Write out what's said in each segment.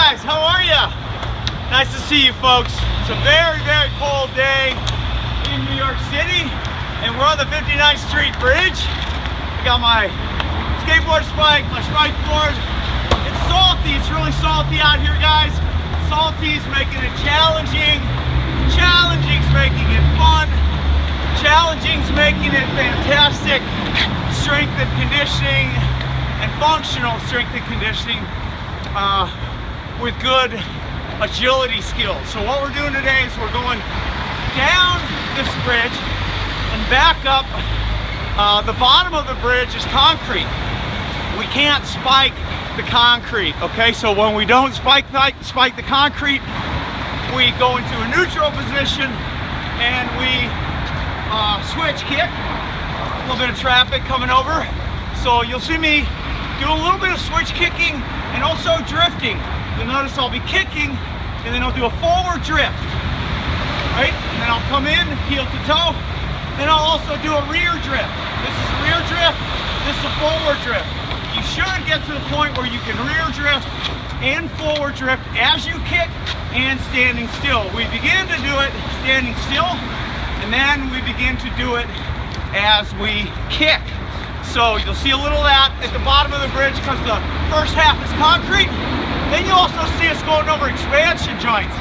guys, how are you? Nice to see you folks. It's a very, very cold day in New York City, and we're on the 59th Street Bridge. I got my skateboard spike, my spikeboard. It's salty, it's really salty out here, guys. Salty's making it challenging. Challenging's making it fun. Challenging's making it fantastic. Strength and conditioning and functional strength and conditioning with good agility skills. So what we're doing today is we're going down this bridge and back up. The bottom of the bridge is concrete. We can't spike the concrete, okay? So when we don't spike the concrete, we go into a neutral position and we switch kick. A little bit of traffic coming over. So you'll see me do a little bit of switch kicking and also drifting. You'll notice I'll be kicking and then I'll do a forward drift, right? And then I'll come in, heel to toe. Then I'll also do a rear drift. This is a rear drift, this is a forward drift. You should get to the point where you can rear drift and forward drift as you kick and standing still. We begin to do it standing still, and then we begin to do it as we kick. So you'll see a little of that at the bottom of the bridge because the first half is concrete. Then you also see us going over expansion joints.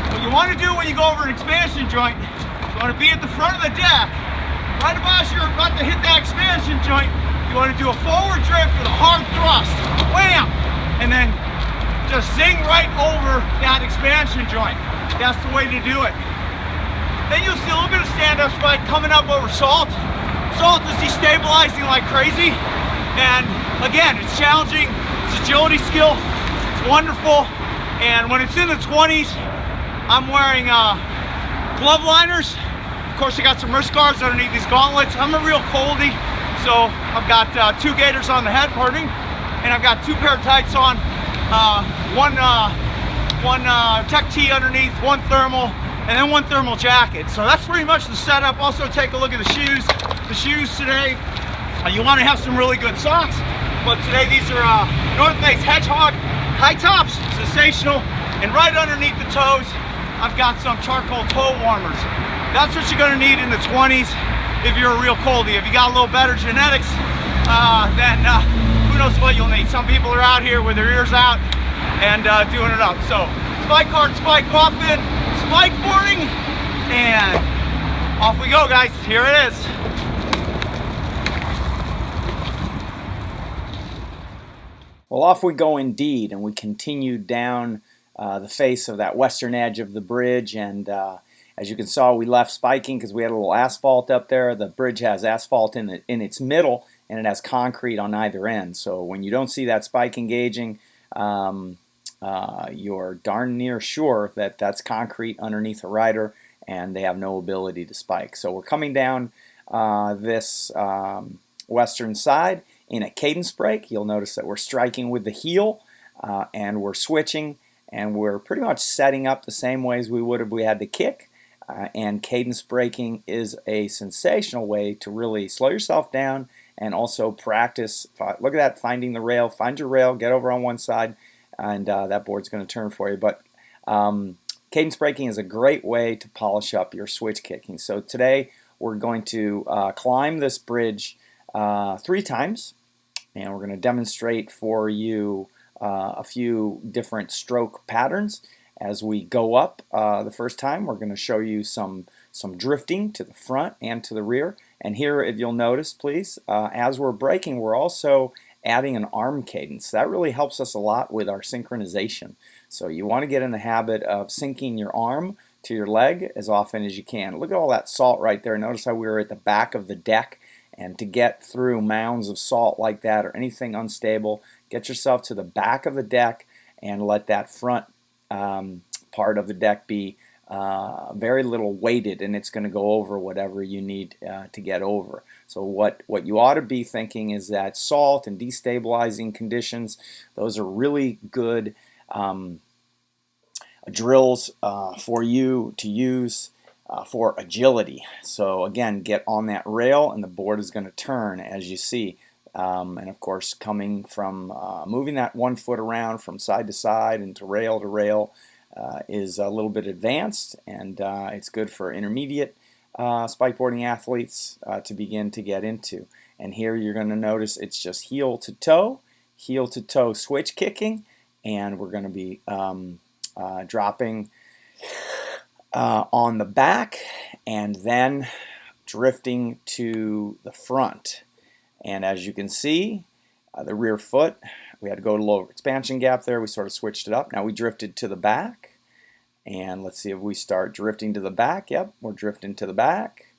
What you want to do when you go over an expansion joint, you want to be at the front of the deck. Right about as you're about to hit that expansion joint, you want to do a forward drift with a hard thrust. Wham! And then just zing right over that expansion joint. That's the way to do it. Then you'll see a little bit of stand-up spike coming up over salt. Salt is destabilizing like crazy. And again, it's challenging. It's agility skill. It's wonderful. And when it's in the 20s, I'm wearing glove liners. Of course, I got some wrist guards underneath these gauntlets. I'm a real coldie. So I've got 2 gaiters on the head parting, and I've got 2 pair of tights on. One tech tee underneath, 1 thermal, and then 1 thermal jacket. So that's pretty much the setup. Also take a look at the shoes. The shoes today, you want to have some really good socks, but today these are North Face Hedgehog high tops, sensational. And right underneath the toes, I've got some charcoal toe warmers. That's what you're going to need in the 20s if you're a real coldie. If you got a little better genetics, then who knows what you'll need. Some people are out here with their ears out and doing it up. So spike hard, spike often, spikeboarding, and off we go, guys. Here it is. Well, off we go indeed, and we continue down the face of that western edge of the bridge, and as you can saw, we left spiking because we had a little asphalt up there. The bridge has asphalt in its middle, and it has concrete on either end. So when you don't see that spike engaging, you're darn near sure that that's concrete underneath a rider, and they have no ability to spike. So we're coming down this western side in a cadence break. You'll notice that we're striking with the heel, and we're switching, and we're pretty much setting up the same ways we would if we had to kick. And cadence breaking is a sensational way to really slow yourself down and also practice. Look at that, finding the rail. Find your rail, get over on one side, and that board's going to turn for you. But cadence breaking is a great way to polish up your switch kicking. So today we're going to climb this bridge 3 times, and we're going to demonstrate for you a few different stroke patterns. As we go up the first time, we're going to show you some drifting to the front and to the rear. And here, if you'll notice, please, as we're braking, we're also adding an arm cadence. That really helps us a lot with our synchronization. So you want to get in the habit of syncing your arm to your leg as often as you can. Look at all that salt right there. Notice how we were at the back of the deck. And to get through mounds of salt like that or anything unstable, get yourself to the back of the deck and let that front part of the deck be very little weighted, and it's going to go over whatever you need to get over. So what you ought to be thinking is that salt and destabilizing conditions, those are really good drills for you to use for agility. So again, get on that rail and the board is going to turn as you see. And of course, coming from moving that 1 foot around from side to side and to rail is a little bit advanced, and it's good for intermediate spikeboarding athletes to begin to get into. And here you're going to notice it's just heel to toe switch kicking, and we're going to be dropping on the back and then drifting to the front. And as you can see, the rear foot, we had to go to lower expansion gap there. We sort of switched it up. Now we drifted to the back. And let's see if we start drifting to the back. Yep, we're drifting to the back.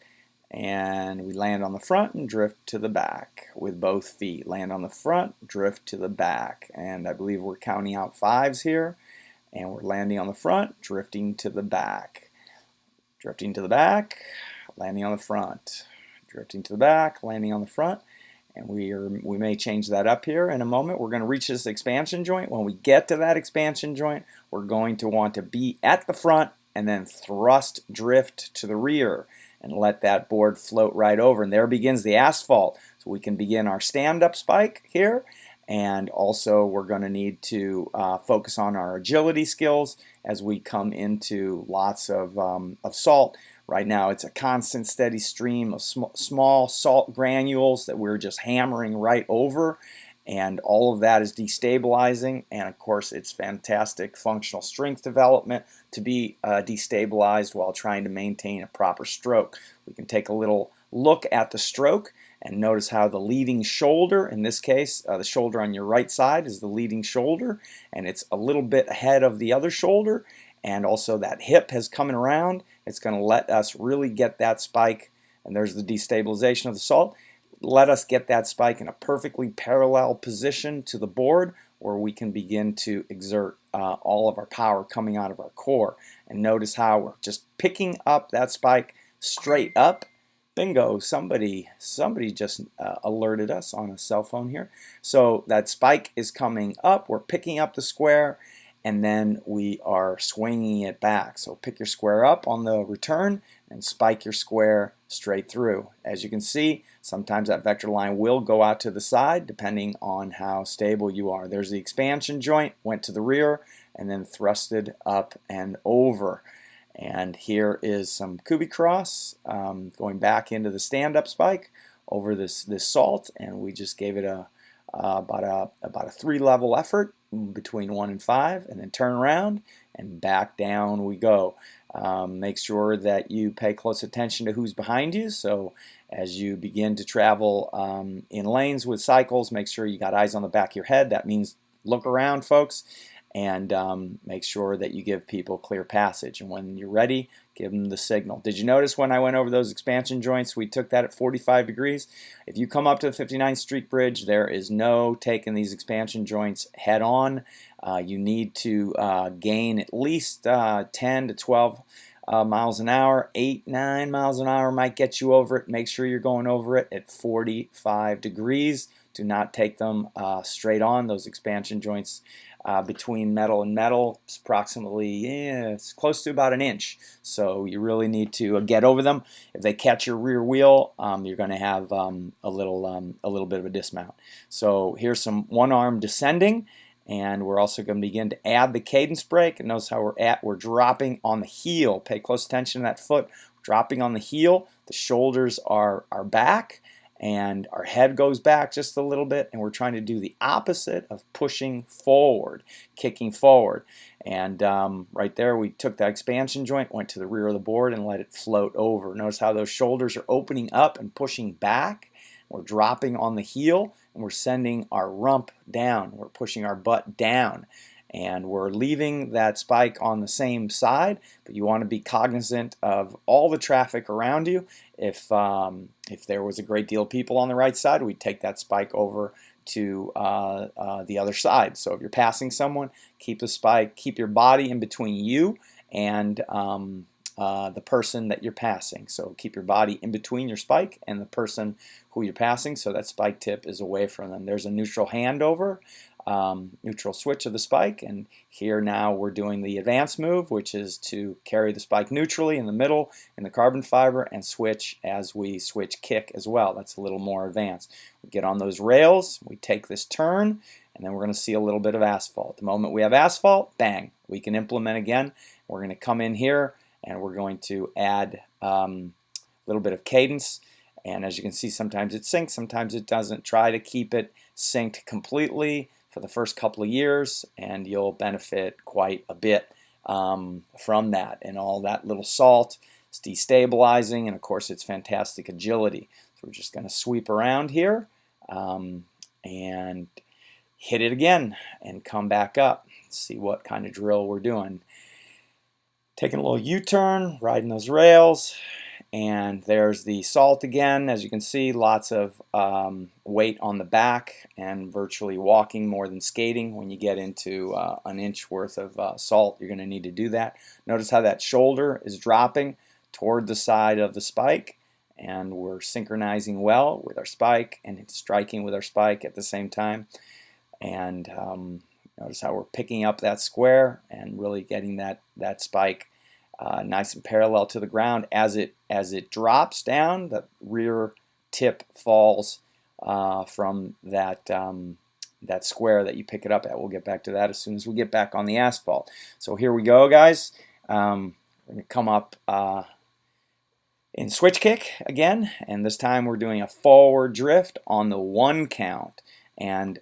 And we land on the front and drift to the back with both feet. Land on the front, drift to the back. And I believe we're counting out 5s here. And we're landing on the front, drifting to the back. Drifting to the back, landing on the front. Drifting to the back, landing on the front. And we may change that up here in a moment. We're going to reach this expansion joint. When we get to that expansion joint, we're going to want to be at the front and then thrust drift to the rear and let that board float right over. And there begins the asphalt. So we can begin our stand-up spike here. And also we're going to need to focus on our agility skills as we come into lots of salt. Right now it's a constant steady stream of small salt granules that we're just hammering right over, and all of that is destabilizing. And of course it's fantastic functional strength development to be destabilized while trying to maintain a proper stroke. We can take a little look at the stroke and notice how the leading shoulder, in this case the shoulder on your right side is the leading shoulder, and it's a little bit ahead of the other shoulder. And also that hip has coming around. It's going to let us really get that spike, and there's the destabilization of the salt. Let us get that spike in a perfectly parallel position to the board where we can begin to exert all of our power coming out of our core. And notice how we're just picking up that spike straight up. Bingo, somebody just alerted us on a cell phone here. So that spike is coming up, we're picking up the square, and then we are swinging it back. So pick your square up on the return and spike your square straight through. As you can see, sometimes that vector line will go out to the side depending on how stable you are. There's the expansion joint, went to the rear, and then thrusted up and over. And here is some kubi cross going back into the stand-up spike over this salt, and we just gave it about a 3-level effort between 1 and 5, and then turn around and back down we go. Make sure that you pay close attention to who's behind you. So as you begin to travel in lanes with cycles, make sure you got eyes on the back of your head. That means look around, folks, and make sure that you give people clear passage. And when you're ready, give them the signal. Did you notice when I went over those expansion joints, we took that at 45 degrees? If you come up to the 59th Street Bridge, there is no taking these expansion joints head on. You need to gain at least 10 to 12 miles an hour. 8, 9 miles an hour might get you over it. Make sure you're going over it at 45 degrees. Do not take them straight on. Those expansion joints between metal and metal, it's approximately it's close to about an inch. So you really need to get over them. If they catch your rear wheel, you're going to have a little bit of a dismount. So here's some one arm descending, and we're also going to begin to add the cadence brake. And notice how we're dropping on the heel. Pay close attention to that foot. We're dropping on the heel. The shoulders are back, and our head goes back just a little bit, and we're trying to do the opposite of pushing forward, kicking forward. And right there we took that expansion joint, went to the rear of the board, and let it float over. Notice how those shoulders are opening up and pushing back. We're dropping on the heel, and we're sending our rump down. We're pushing our butt down. And we're leaving that spike on the same side, but you want to be cognizant of all the traffic around you. If there was a great deal of people on the right side, we'd take that spike over to the other side. So if you're passing someone, keep the spike, keep your body in between you and the person that you're passing. So keep your body in between your spike and the person who you're passing, so that spike tip is away from them. There's a neutral handover, neutral switch of the spike, and here now we're doing the advanced move, which is to carry the spike neutrally in the middle in the carbon fiber and switch as we switch kick as well. That's a little more advanced. We get on those rails, we take this turn, and then we're going to see a little bit of asphalt. The moment we have asphalt, bang, we can implement again. We're going to come in here and we're going to add a little bit of cadence. And as you can see, sometimes it syncs, sometimes it doesn't. Try to keep it synced completely for the first couple of years, and you'll benefit quite a bit from that. And all that little salt is destabilizing, and of course it's fantastic agility. So we're just going to sweep around here and hit it again and come back up. See what kind of drill we're doing. Taking a little U-turn, riding those rails. And there's the salt again. As you can see, lots of weight on the back and virtually walking more than skating. When you get into an inch worth of salt, you're going to need to do that. Notice how that shoulder is dropping toward the side of the spike, and we're synchronizing well with our spike and striking with our spike at the same time. And notice how we're picking up that square and really getting that spike nice and parallel to the ground. As it drops down, the rear tip falls from that square that you pick it up at. We'll get back to that as soon as we get back on the asphalt. So here we go, guys. We're going to come up in switch kick again, and this time we're doing a forward drift on the 1 count. And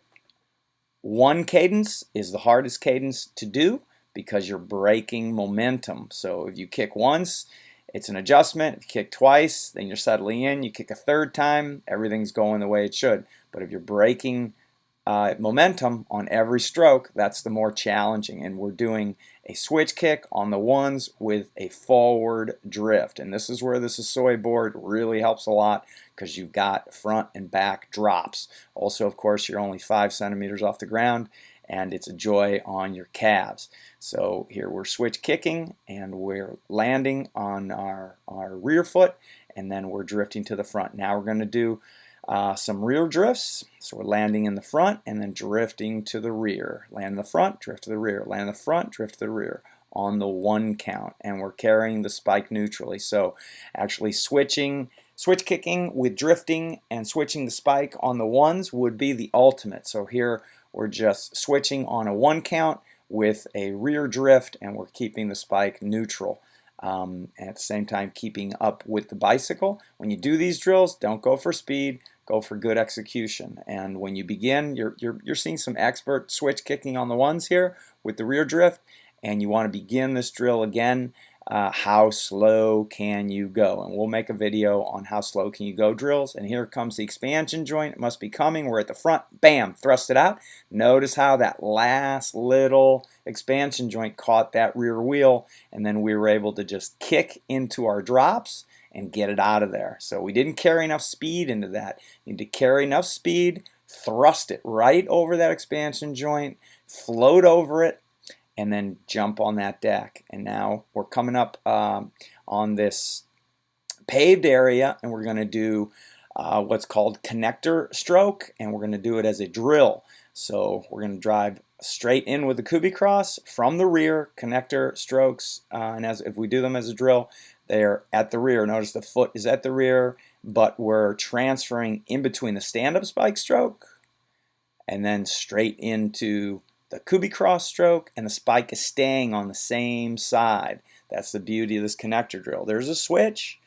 1 cadence is the hardest cadence to do, because you're breaking momentum. So if you kick once, it's an adjustment. If you kick twice, then you're settling in. You kick a 3rd time, everything's going the way it should. But if you're breaking momentum on every stroke, that's the more challenging. And we're doing a switch kick on the 1s with a forward drift. And this is where this Sisoi board really helps a lot, because you've got front and back drops. Also, of course, you're only 5 centimeters off the ground, and it's a joy on your calves. So here we're switch kicking, and we're landing on our rear foot, and then we're drifting to the front. Now we're going to do some rear drifts. So we're landing in the front and then drifting to the rear. Land in the front, drift to the rear. Land in the front, drift to the rear on the 1 count, and we're carrying the spike neutrally. So actually switch kicking with drifting and switching the spike on the 1s would be the ultimate. So here we're just switching on a 1 count with a rear drift, and we're keeping the spike neutral. And at the same time keeping up with the bicycle. When you do these drills, don't go for speed, go for good execution. And when you begin, you're seeing some expert switch kicking on the 1s here with the rear drift, and you want to begin this drill again. How slow can you go? And we'll make a video on how slow can you go drills. And here comes the expansion joint. It must be coming. We're at the front. Bam! Thrust it out. Notice how that last little expansion joint caught that rear wheel, and then we were able to just kick into our drops and get it out of there. So we didn't carry enough speed into that. You need to carry enough speed, thrust it right over that expansion joint, float over it, and then jump on that deck. And now we're coming up on this paved area, and we're going to do what's called connector stroke, and we're going to do it as a drill. So we're going to drive straight in with the Kubi cross from the rear, connector strokes, and if we do them as a drill, they're at the rear. Notice the foot is at the rear, but we're transferring in between the stand-up spike stroke and then straight into the Kubi cross stroke, and the spike is staying on the same side. That's the beauty of this connector drill. There's a switch,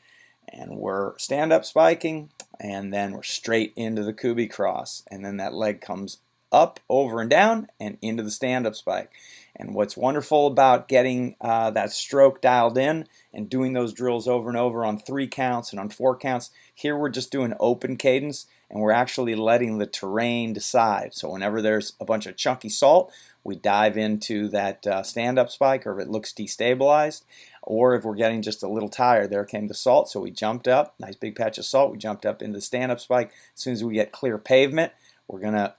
and we're stand-up spiking, and then we're straight into the Kubi cross, and then that leg comes up, over and down, and into the stand-up spike. And what's wonderful about getting that stroke dialed in and doing those drills over and over on 3 counts and on 4 counts, here we're just doing open cadence, and we're actually letting the terrain decide. So whenever there's a bunch of chunky salt, we dive into that stand-up spike, or if it looks destabilized, or if we're getting just a little tired. There came the salt, so we jumped up, nice big patch of salt, we jumped up into the stand-up spike. As soon as we get clear pavement, we're going to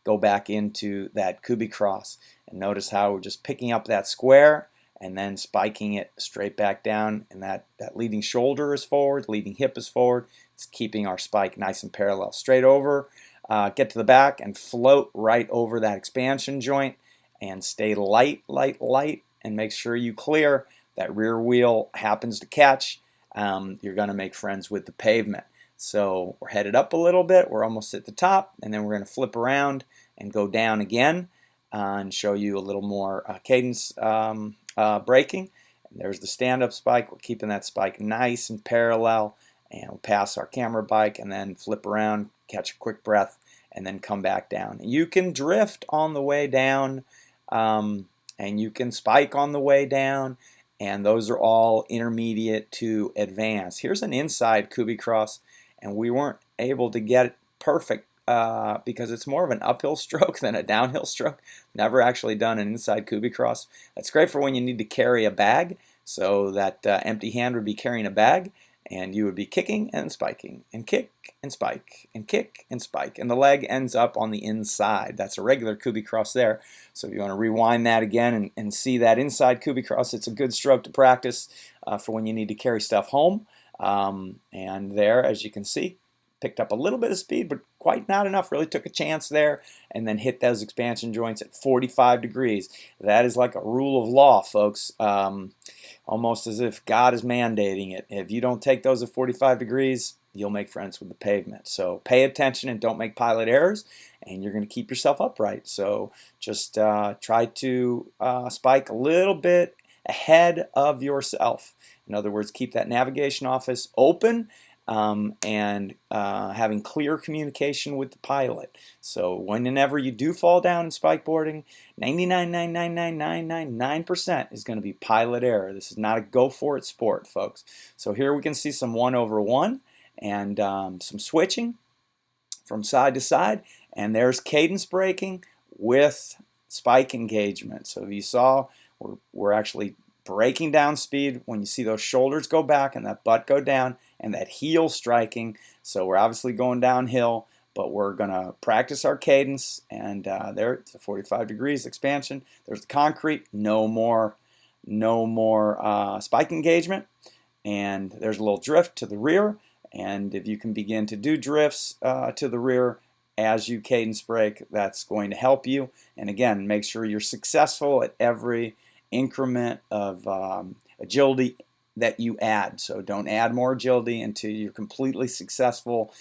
go back into that Kubi cross. And notice how we're just picking up that square and then spiking it straight back down, and that leading shoulder is forward, leading hip is forward. It's keeping our spike nice and parallel. Straight over, get to the back and float right over that expansion joint, and stay light, light, light, and make sure you clear. That rear wheel happens to catch, you're going to make friends with the pavement. So we're headed up a little bit, we're almost at the top, and then we're going to flip around and go down again and show you a little more cadence braking. And there's the stand-up spike. We're keeping that spike nice and parallel, and we'll pass our camera bike and then flip around, catch a quick breath, and then come back down. You can drift on the way down, and you can spike on the way down, and those are all intermediate to advanced. Here's an inside Kubi cross, and we weren't able to get it perfect because it's more of an uphill stroke than a downhill stroke. Never actually done an inside Kubi cross. That's great for when you need to carry a bag, so that empty hand would be carrying a bag, and you would be kicking and spiking, and kick and spike, and kick and spike, and the leg ends up on the inside. That's a regular Kubi cross there. So if you want to rewind that again and see that inside Kubi cross, it's a good stroke to practice for when you need to carry stuff home. And there, as you can see, picked up a little bit of speed, but quite not enough. Really took a chance there, and then hit those expansion joints at 45 degrees. That is like a rule of law, folks. Almost as if God is mandating it. If you don't take those at 45 degrees, you'll make friends with the pavement. So pay attention and don't make pilot errors, and you're going to keep yourself upright. So just try to spike a little bit ahead of yourself. In other words, keep that navigation office open, and having clear communication with the pilot. So whenever you do fall down in spikeboarding, 99.99999% is going to be pilot error. This is not a go for it sport, folks. So here we can see some 1/1 and some switching from side to side, and there's cadence braking with spike engagement. So you saw we're actually breaking down speed when you see those shoulders go back and that butt go down and that heel striking. So we're obviously going downhill, but we're going to practice our cadence. And there, it's a 45 degrees expansion. There's the concrete, no more spike engagement. And there's a little drift to the rear. And if you can begin to do drifts to the rear as you cadence brake, that's going to help you. And again, make sure you're successful at every increment of agility that you add. So don't add more agility until you're completely successful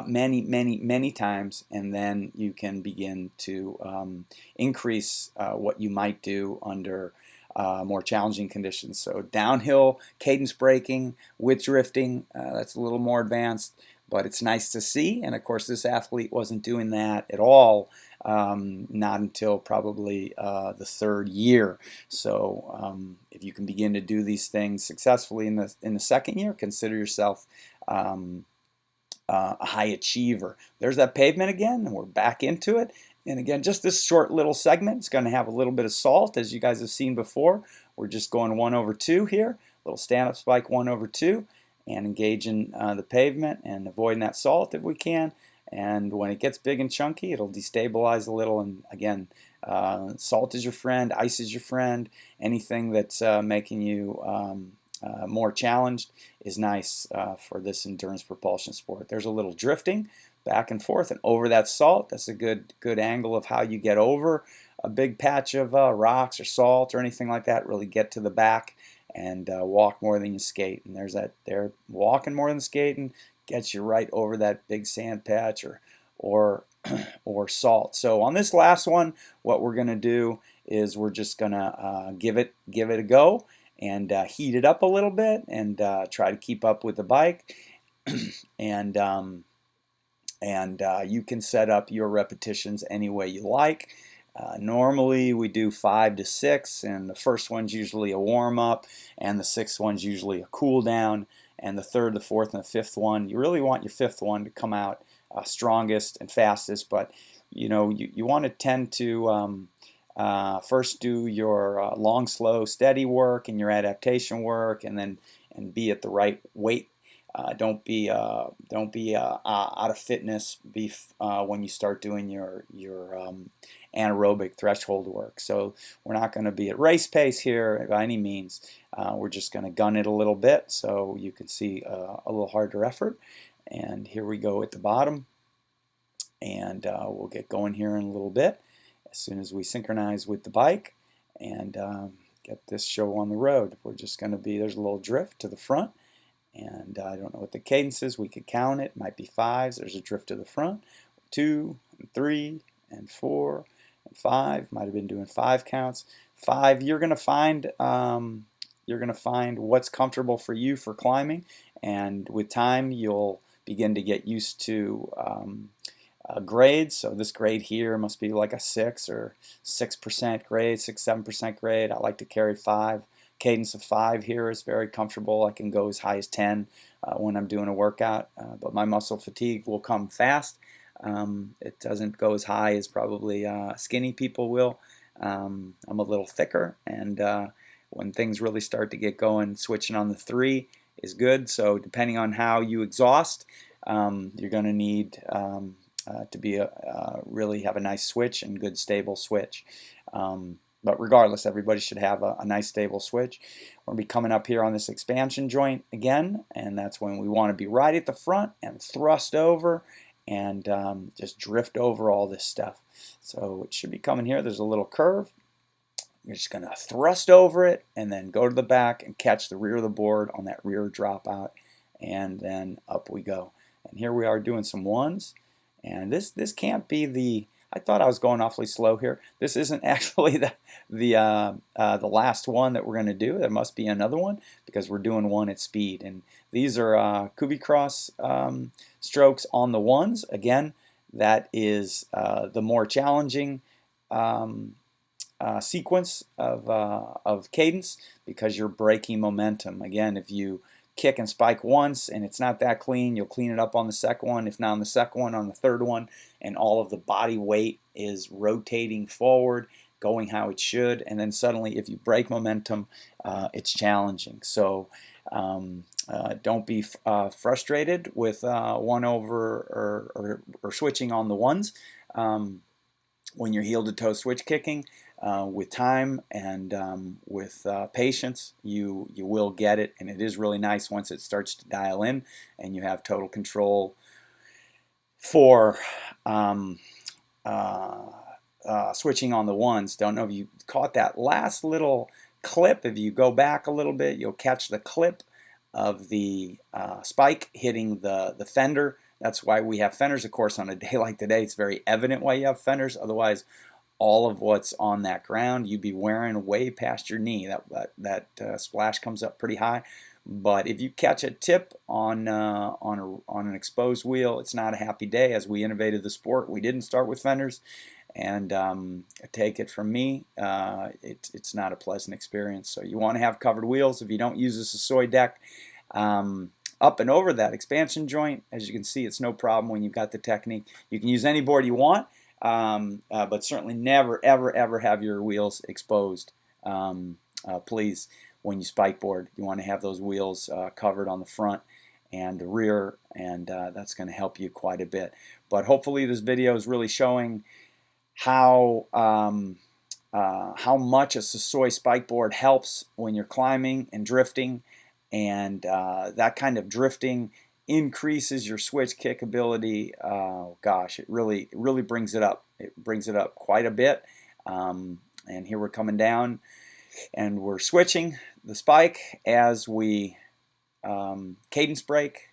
many times, and then you can begin to increase what you might do under more challenging conditions. So downhill cadence braking with drifting, that's a little more advanced, but it's nice to see. And of course, this athlete wasn't doing that at all, not until probably the third year. So if you can begin to do these things successfully in the second year, consider yourself a high achiever. There's that pavement again, and we're back into it. And again, just this short little segment is going to have a little bit of salt, as you guys have seen before. We're just going 1/2 here, little stand-up spike 1/2, and engaging the pavement and avoiding that salt if we can. And when it gets big and chunky, it'll destabilize a little. And again, salt is your friend, ice is your friend. Anything that's making you more challenged is nice for this endurance propulsion sport. There's a little drifting back and forth and over that salt. That's a good angle of how you get over a big patch of rocks or salt or anything like that. Really get to the back and walk more than you skate. And there's that there, walking more than skating gets you right over that big sand patch or salt. So on this last one, what we're going to do is we're just going to give it a go and heat it up a little bit and try to keep up with the bike. and you can set up your repetitions any way you like. Normally we do 5 to 6, and the first one's usually a warm-up, and the sixth one's usually a cool-down, and the third, the fourth, and the fifth one, you really want your fifth one to come out strongest and fastest, but you know, you want to tend to first do your long, slow, steady work and your adaptation work, and be at the right weight Don't be out of fitness when you start doing your anaerobic threshold work. So we're not going to be at race pace here by any means. We're just going to gun it a little bit so you can see a little harder effort. And here we go at the bottom, and we'll get going here in a little bit as soon as we synchronize with the bike and get this show on the road. We're just going to be, there's a little drift to the front, and I don't know what the cadence is. We could count it. Might be fives. There's a drift to the front. 2 and 3 and 4 and 5. Might have been doing 5 counts. 5. You're gonna find what's comfortable for you for climbing, and with time you'll begin to get used to grades. So this grade here must be like a 6 or 6% grade, 6-7% grade. I like to carry 5. Cadence of 5 here is very comfortable. I can go as high as 10 when I'm doing a workout, but my muscle fatigue will come fast. It doesn't go as high as probably skinny people will. I'm a little thicker, and when things really start to get going, switching on the 3 is good. So depending on how you exhaust, you're going to need to be really have a nice switch and good stable switch. But regardless, everybody should have a nice stable switch. We're going to be coming up here on this expansion joint again, and that's when we want to be right at the front and thrust over and just drift over all this stuff. So it should be coming here. There's a little curve. You're just going to thrust over it and then go to the back and catch the rear of the board on that rear dropout, and then up we go. And here we are doing some ones, and this can't be the, I thought I was going awfully slow here. This isn't actually the last one that we're going to do. There must be another one because we're doing one at speed. And these are Kubi cross strokes on the ones. Again, that is the more challenging sequence of cadence because you're breaking momentum. Again, if you kick and spike once and it's not that clean, you'll clean it up on the second one. If not on the second one, on the third one, and all of the body weight is rotating forward, going how it should, and then suddenly if you break momentum, it's challenging. So don't be frustrated with one over or switching on the ones when you're heel to toe switch kicking. With time and with patience, you will get it, and it is really nice once it starts to dial in and you have total control for switching on the ones. Don't know if you caught that last little clip. If you go back a little bit, you'll catch the clip of the spike hitting the fender. That's why we have fenders, of course. On a day like today, it's very evident why you have fenders. Otherwise, all of what's on that ground you'd be wearing way past your knee. That splash comes up pretty high. But if you catch a tip on an exposed wheel, it's not a happy day. As we innovated the sport, we didn't start with fenders, and take it from me, it's not a pleasant experience. So you want to have covered wheels. If you don't use a Sassoy deck, up and over that expansion joint, as you can see, it's no problem when you've got the technique. You can use any board you want. But certainly never, ever, ever have your wheels exposed. Please, when you spikeboard, you want to have those wheels covered on the front and the rear, and that's going to help you quite a bit. But hopefully this video is really showing how much a Sassoy spikeboard helps when you're climbing and drifting, and that kind of drifting increases your switch kick ability. Gosh, it really brings it up. It brings it up quite a bit. And here we're coming down, and we're switching the spike as we cadence break,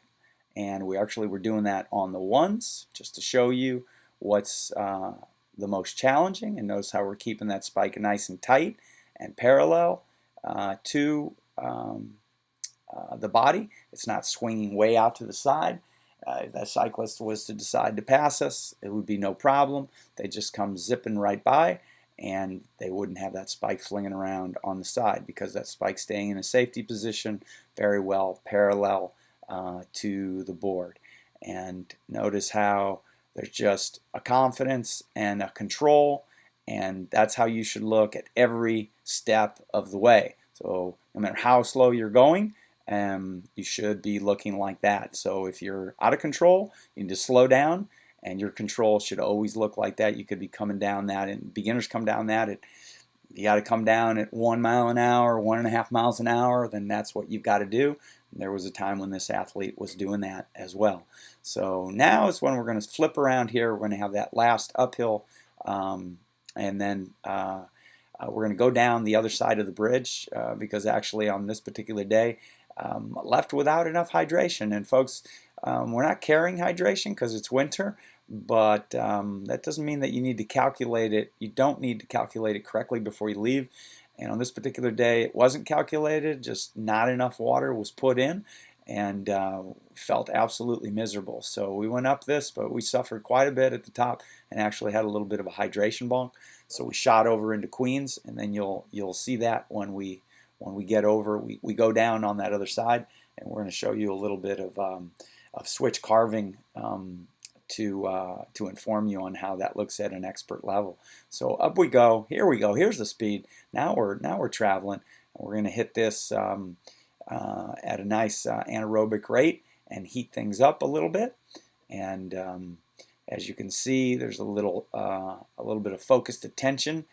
and we're doing that on the ones just to show you what's the most challenging. And notice how we're keeping that spike nice and tight and parallel to the body. It's not swinging way out to the side. If that cyclist was to decide to pass us, it would be no problem. They just come zipping right by, and they wouldn't have that spike flinging around on the side because that spike's staying in a safety position very well parallel to the board. And notice how there's just a confidence and a control, and that's how you should look at every step of the way. So no matter how slow you're going, you should be looking like that. So if you're out of control, you need to slow down, and your control should always look like that. You could be coming down that, and beginners come down that at, you got to come down at 1 mile an hour, 1.5 miles an hour, then that's what you've got to do. And there was a time when this athlete was doing that as well. So now is when we're going to flip around here. We're going to have that last uphill, and then we're going to go down the other side of the bridge, because actually on this particular day, left without enough hydration. And folks, we're not carrying hydration because it's winter, but that doesn't mean that you need to calculate it. You don't need to calculate it correctly before you leave. And on this particular day, it wasn't calculated, just not enough water was put in, and felt absolutely miserable. So we went up this, but we suffered quite a bit at the top and actually had a little bit of a hydration bonk. So we shot over into Queens, and then you'll see that when we get over, we go down on that other side, and we're going to show you a little bit of switch carving to inform you on how that looks at an expert level. So up we go. Here we go. Here's the speed. Now we're traveling. We're going to hit this at a nice anaerobic rate and heat things up a little bit. And as you can see, there's a little bit of focused attention.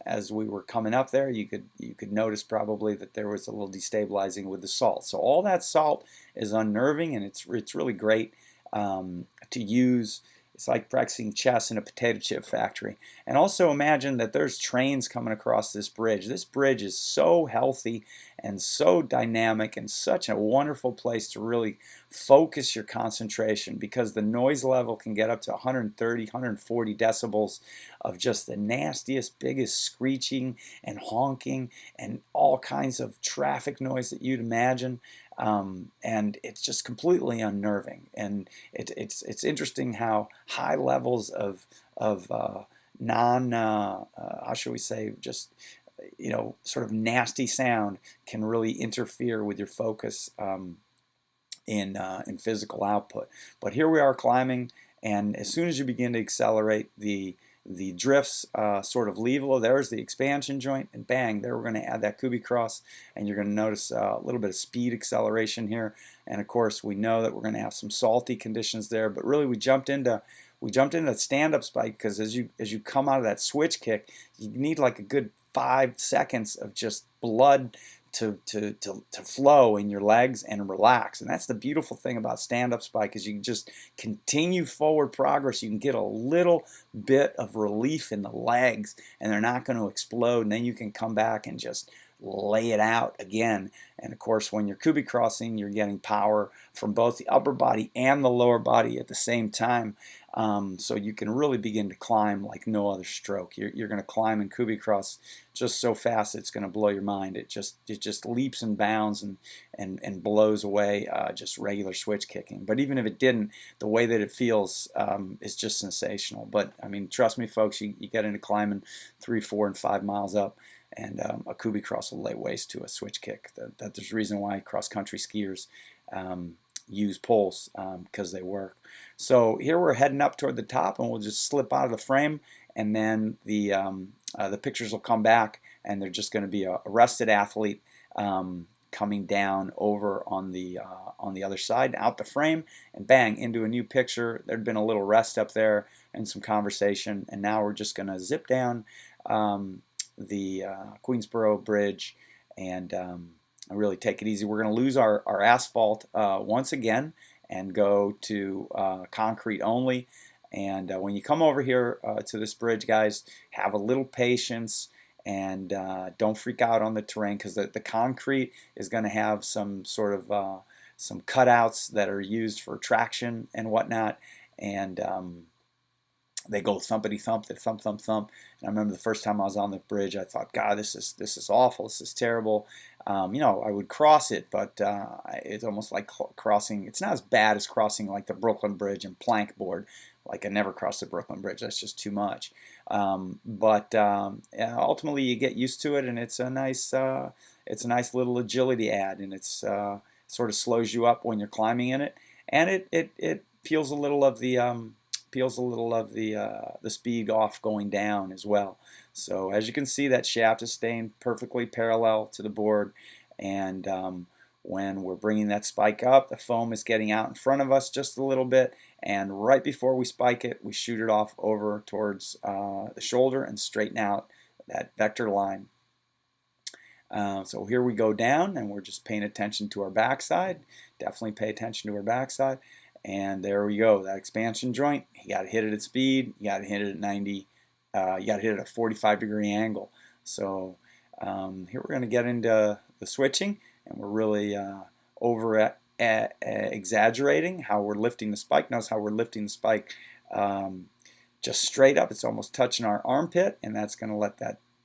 As we were coming up there, you could notice probably that there was a little destabilizing with the salt. So all that salt is unnerving, and it's really great to use. It's like practicing chess in a potato chip factory. And also imagine that there's trains coming across this bridge. This bridge is so healthy and so dynamic and such a wonderful place to really focus your concentration, because the noise level can get up to 130, 140 decibels of just the nastiest, biggest screeching and honking and all kinds of traffic noise that you'd imagine. And it's just completely unnerving. And it's interesting how high levels of how should we say, just sort of nasty sound can really interfere with your focus in physical output. But here we are climbing, and as soon as you begin to accelerate, the drifts sort of leave. There's the expansion joint, and bang, there we're going to add that Kubi cross, and you're going to notice a little bit of speed acceleration here. And of course, we know that we're going to have some salty conditions there, but really we jumped into stand-up spike, because as you come out of that switch kick, you need like a good 5 seconds of just blood to flow in your legs and relax. And that's the beautiful thing about stand-up spike, is you can just continue forward progress. You can get a little bit of relief in the legs, and they're not going to explode, and then you can come back and just lay it out again. And of course, when you're Kubi crossing, you're getting power from both the upper body and the lower body at the same time. So you can really begin to climb like no other stroke. You're going to climb in Kubi cross just so fast it's going to blow your mind. It just leaps and bounds and blows away just regular switch kicking. But even if it didn't, the way that it feels is just sensational. But I mean, trust me, folks, you get into climbing 3, 4, and 5 miles up, and a Kubi cross will lay waste to a switch kick. There's a reason why cross-country skiers use poles, because they work. So here we're heading up toward the top, and we'll just slip out of the frame, and then the pictures will come back, and they're just going to be a rested athlete coming down over on the other side, out the frame, and bang, into a new picture. There'd been a little rest up there and some conversation, and now we're just going to zip down the Queensboro Bridge and really take it easy. We're going to lose our asphalt once again and go to concrete only. And when you come over here to this bridge, guys, have a little patience, and don't freak out on the terrain, because the concrete is going to have some sort of some cutouts that are used for traction and whatnot. And they go thumpity thump, they thump thump thump. And I remember the first time I was on the bridge, I thought, God, this is awful. This is terrible. I would cross it, but it's almost like crossing. It's not as bad as crossing like the Brooklyn Bridge and plank board. Like, I never crossed the Brooklyn Bridge. That's just too much. But ultimately, you get used to it, and it's a nice little agility add, and it's sort of slows you up when you're climbing in it, and it peels a little of the speed off going down as well. So as you can see, that shaft is staying perfectly parallel to the board, and when we're bringing that spike up, the foam is getting out in front of us just a little bit, and right before we spike it, we shoot it off over towards the shoulder and straighten out that vector line. So here we go down, and we're just paying attention to our backside. Definitely pay attention to our backside. And there we go, that expansion joint. You got to hit it at speed. You got to hit it at 90. You got to hit it at a 45-degree angle. So here we're going to get into the switching, and we're really exaggerating how we're lifting the spike. Notice how we're lifting the spike just straight up. It's almost touching our armpit, and that's going to let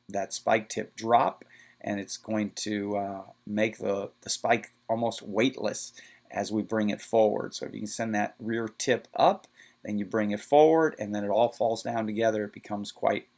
that spike tip drop, and it's going to make the spike almost weightless as we bring it forward. So if you can send that rear tip up, then you bring it forward, and then it all falls down together. It becomes quite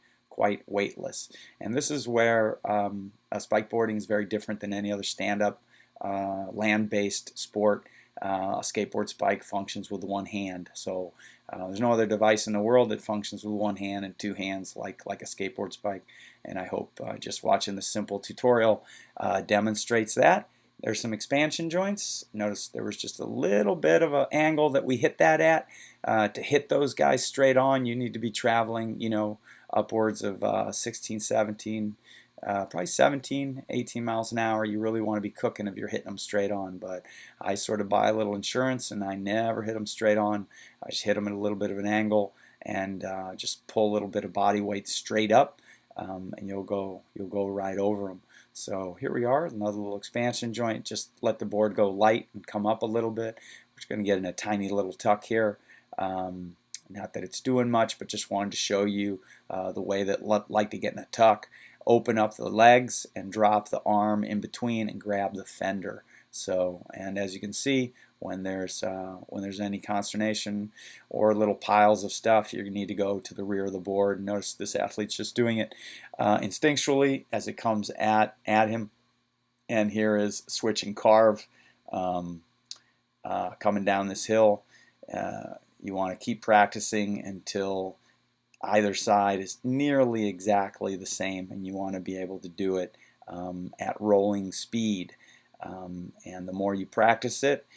weightless. And this is where spikeboarding is very different than any other stand-up land-based sport. A skateboard spike functions with one hand. So there's no other device in the world that functions with one hand and two hands like a skateboard spike. And I hope just watching the simple tutorial demonstrates that. There's some expansion joints. Notice there was just a little bit of an angle that we hit that at. To hit those guys straight on, you need to be traveling, upwards of 16, 17, probably 17, 18 miles an hour. You really want to be cooking if you're hitting them straight on. But I sort of buy a little insurance, and I never hit them straight on. I just hit them at a little bit of an angle and just pull a little bit of body weight straight up, and you'll go right over them. So here we are, another little expansion joint. Just let the board go light and come up a little bit. We're just going to get in a tiny little tuck here. Not that it's doing much, but just wanted to show you the way that like to get in a tuck. Open up the legs and drop the arm in between and grab the fender. So, and as you can see, when there's any consternation or little piles of stuff, you need to go to the rear of the board. Notice this athlete's just doing it instinctually as it comes at him. And here is switching carve coming down this hill. You want to keep practicing until either side is nearly exactly the same, and you want to be able to do it at rolling speed. And the more you practice it,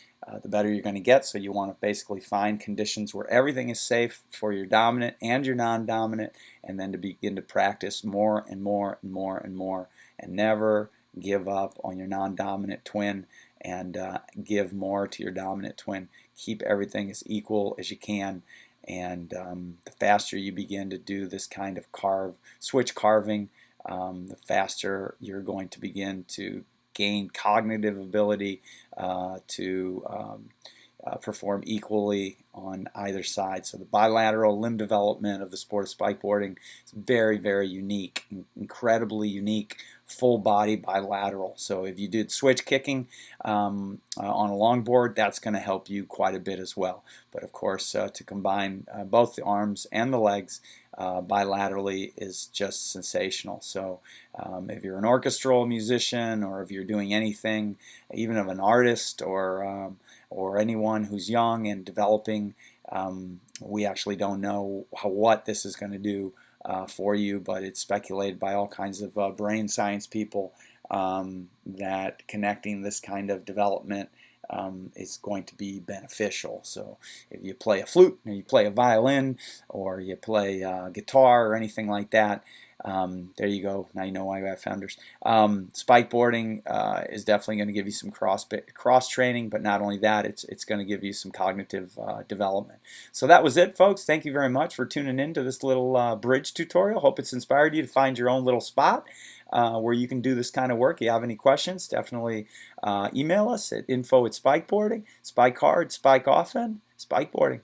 the better you're going to get. So you want to basically find conditions where everything is safe for your dominant and your non-dominant, and then to begin to practice more and more and more and more, and never give up on your non-dominant twin, and give more to your dominant twin. Keep everything as equal as you can, and the faster you begin to do this kind of switch carving, the faster you're going to begin to gain cognitive ability to perform equally on either side. So the bilateral limb development of the sport of spikeboarding is very, very unique, incredibly unique, full body bilateral. So if you did switch kicking on a longboard, that's going to help you quite a bit as well. But of course, to combine both the arms and the legs bilaterally is just sensational. So if you're an orchestral musician, or if you're doing anything, even of an artist, or anyone who's young and developing, we actually don't know what this is going to do for you, but it's speculated by all kinds of brain science people that connecting this kind of development is going to be beneficial. So if you play a flute, or you play a violin, or you play guitar or anything like that, there you go. Now you know why you have fenders. Spikeboarding is definitely going to give you some cross training, but not only that, it's going to give you some cognitive development. So that was it, folks. Thank you very much for tuning in to this little bridge tutorial. Hope it's inspired you to find your own little spot where you can do this kind of work. If you have any questions, definitely email us at info@spikeboarding. Spike hard, spike often, spikeboarding.